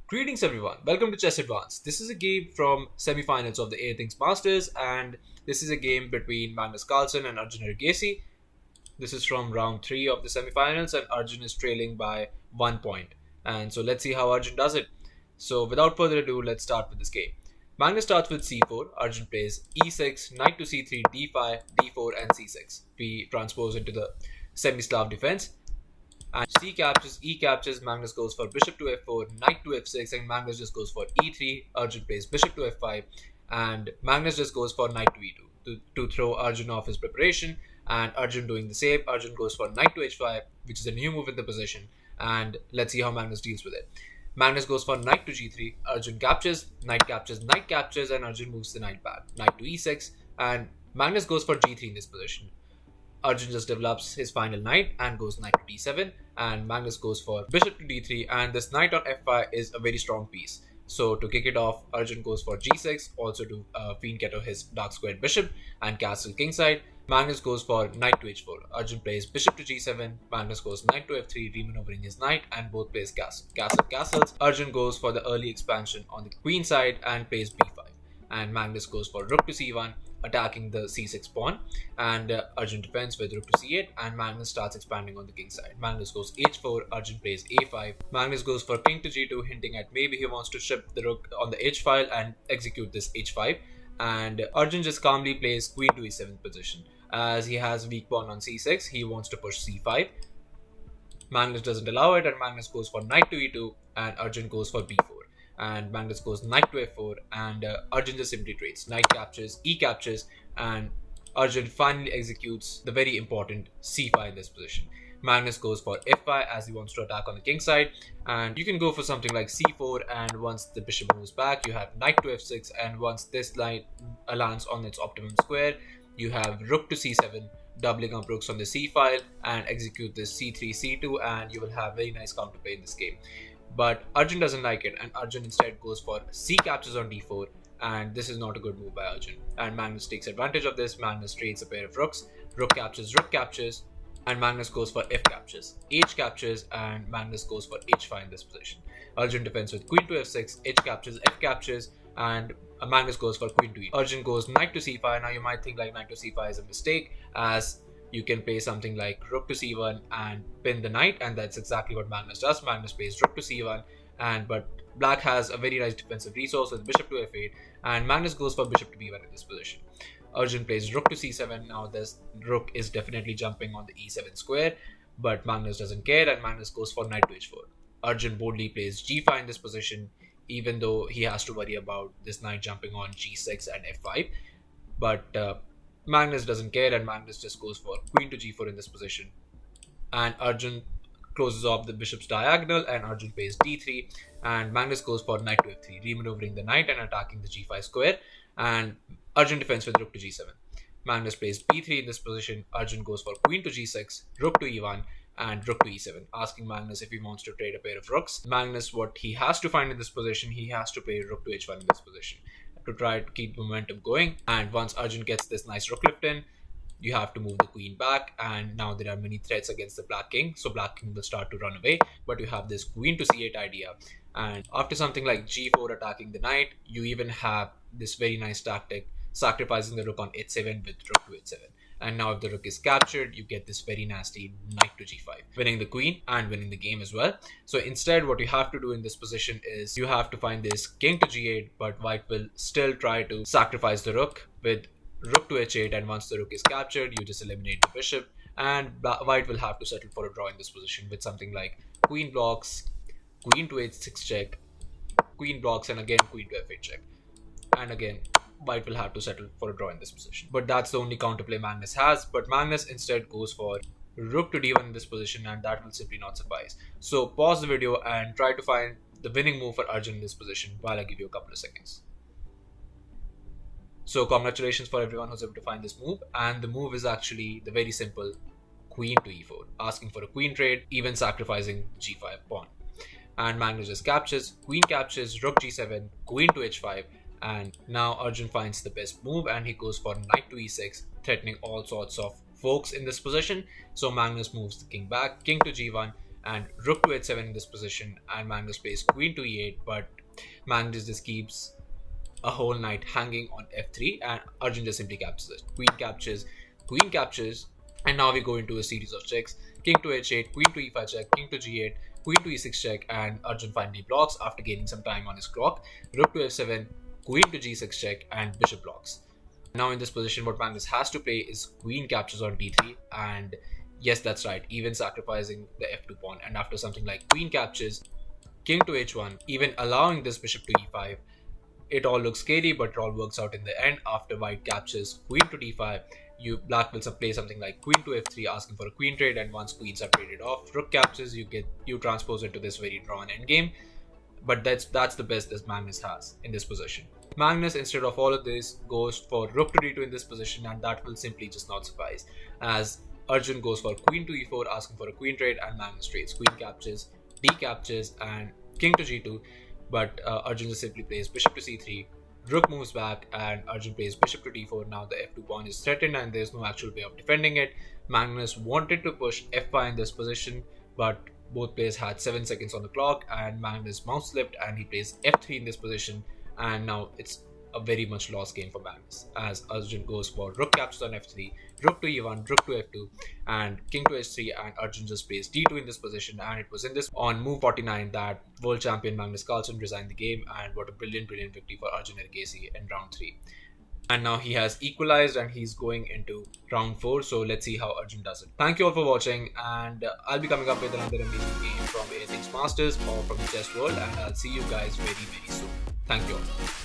Greetings everyone, welcome to Chess Advanced. This is a game from semi-finals of the Airthings Masters, and this is a game between Magnus Carlsen and Arjun Erigaise. This is from round 3 of the semi-finals, and Arjun is trailing by 1 point. And so let's see how Arjun does it. So without further ado, let's start with this game. Magnus starts with c4, Arjun plays e6, knight to c3, d5, d4 and c6. We transpose into the semi-Slav defense. And c captures, e captures, Magnus goes for bishop to f4, knight to f6, and Magnus just goes for e3, Arjun plays bishop to f5, and Magnus just goes for knight to e2 to throw Arjun off his preparation, and Arjun doing the same. Arjun goes for knight to h5, which is a new move in the position, and let's see how Magnus deals with it. Magnus goes for knight to g3, Arjun captures, knight captures, and Arjun moves the knight back, knight to e6, and Magnus goes for g3 in this position. Arjun just develops his final knight and goes knight to d7, and Magnus goes for bishop to d3, and this knight on f5 is a very strong piece. So to kick it off, Arjun goes for g6, also to fiend kettle his dark squared bishop and castle kingside. Magnus goes for knight to h4. Arjun plays bishop to g7, Magnus goes knight to f3, remaneuvering his knight, and both plays castles. Arjun goes for the early expansion on the queen side and plays b5. And Magnus goes for rook to c1, attacking the c6 pawn, and Arjun defends with rook to c8, and Magnus starts expanding on the king side. Magnus goes h4, Arjun plays a5, Magnus goes for king to g2, hinting at maybe he wants to ship the rook on the h file and execute this h5, and Arjun just calmly plays queen to e7 position. As he has weak pawn on c6, he wants to push c5. Magnus doesn't allow it, and Magnus goes for knight to e2, and Arjun goes for b4. And Magnus goes knight to f4, and Arjun just simply trades. Knight captures, e captures, and Arjun finally executes the very important c5 in this position. Magnus goes for f5 as he wants to attack on the king side, and you can go for something like c4, and once the bishop moves back, you have knight to f6, and once this knight lands on its optimum square, you have rook to c7, doubling up rooks on the c file, and execute this c3, c2, and you will have very nice counterplay in this game. But Arjun doesn't like it, and Arjun instead goes for c captures on d4, and this is not a good move by Arjun. And Magnus takes advantage of this. Magnus trades a pair of rooks, rook captures, and Magnus goes for f captures, h captures, and Magnus goes for h5 in this position. Arjun defends with queen to f6, h captures, f captures, and Magnus goes for queen to e. Arjun goes knight to c5. Now you might think like knight to c5 is a mistake, as you can play something like rook to c1 and pin the knight, and that's exactly what Magnus does. Magnus plays rook to c1, but black has a very nice defensive resource with bishop to f8, and Magnus goes for bishop to b1 in this position. Arjun plays rook to c7. Now this rook is definitely jumping on the e7 square, but Magnus doesn't care, and Magnus goes for knight to h4. Arjun boldly plays g5 in this position, even though he has to worry about this knight jumping on g6 and f5, but Magnus doesn't care, and Magnus just goes for queen to g4 in this position. And Arjun closes off the bishop's diagonal, and Arjun plays d3, and Magnus goes for knight to f3, remaneuvering the knight and attacking the g5 square, and Arjun defends with rook to g7. Magnus plays b3 in this position. Arjun goes for queen to g6, rook to e1, and rook to e7, asking Magnus if he wants to trade a pair of rooks. Magnus, what he has to find in this position, he has to play rook to h1 in this position to try to keep momentum going. And once Arjun gets this nice rook lift in, you have to move the queen back, and now there are many threats against the black king, so black king will start to run away, but you have this queen to c8 idea, and after something like g4 attacking the knight, you even have this very nice tactic sacrificing the rook on h7 with rook to h7. And now if the rook is captured, you get this very nasty knight to g5, winning the queen and winning the game as well. So instead, what you have to do in this position is you have to find this king to g8, but white will still try to sacrifice the rook with rook to h8, and once the rook is captured, you just eliminate the bishop, and white will have to settle for a draw in this position with something like queen blocks, queen to h6 check, queen blocks, and again queen to f8 check. And again, white will have to settle for a draw in this position. But that's the only counterplay Magnus has. But Magnus instead goes for rook to d1 in this position, and that will simply not suffice. So pause the video and try to find the winning move for Arjun in this position while I give you a couple of seconds. So congratulations for everyone who's able to find this move, and the move is actually the very simple queen to e4, asking for a queen trade, even sacrificing g5 pawn. And Magnus just captures, queen captures, rook g7, queen to h5, and now Arjun finds the best move, and he goes for knight to e6, threatening all sorts of forks in this position. So Magnus moves the king back, king to g1, and rook to h7 in this position, and Magnus plays queen to e8, but Magnus just keeps a whole knight hanging on f3, and Arjun just simply captures it. Queen captures, and now we go into a series of checks. King to h8, queen to e5 check, king to g8, queen to e6 check, and Arjun finally blocks after gaining some time on his clock. Rook to f7, queen to g6 check, and bishop blocks. Now in this position, what Magnus has to play is queen captures on d3, and yes, that's right, even sacrificing the f2 pawn. And after something like queen captures, king to h1, even allowing this bishop to e5, it all looks scary, but it all works out in the end. After white captures queen to d5, black will play something like queen to f3, asking for a queen trade, and once queens are traded off, rook captures, you transpose into this very drawn endgame. But that's the best that Magnus has in this position. Magnus, instead of all of this, goes for rook to d2 in this position, and that will simply just not suffice, as Arjun goes for queen to e4, asking for a queen trade, and Magnus trades queen captures, d captures, and king to g2, but Arjun just simply plays bishop to c3, rook moves back, and Arjun plays bishop to d4. Now the f2 pawn is threatened and there's no actual way of defending it. Magnus wanted to push f5 in this position, but both players had 7 seconds on the clock, and Magnus mouse slipped and he plays f3 in this position, and now it's a very much lost game for Magnus, as Arjun goes for rook captures on f3, rook to e1, rook to f2, and king to h3, and Arjun just plays d2 in this position. And it was in this on move 49 that world champion Magnus Carlsen resigned the game, and what a brilliant victory for Arjun Erigaise in round 3. And now he has equalized and he's going into round 4, so let's see how Arjun does it. Thank you all for watching, and I'll be coming up with another amazing game from Airthings Masters or from the chess world, and I'll see you guys very soon. Thank you all.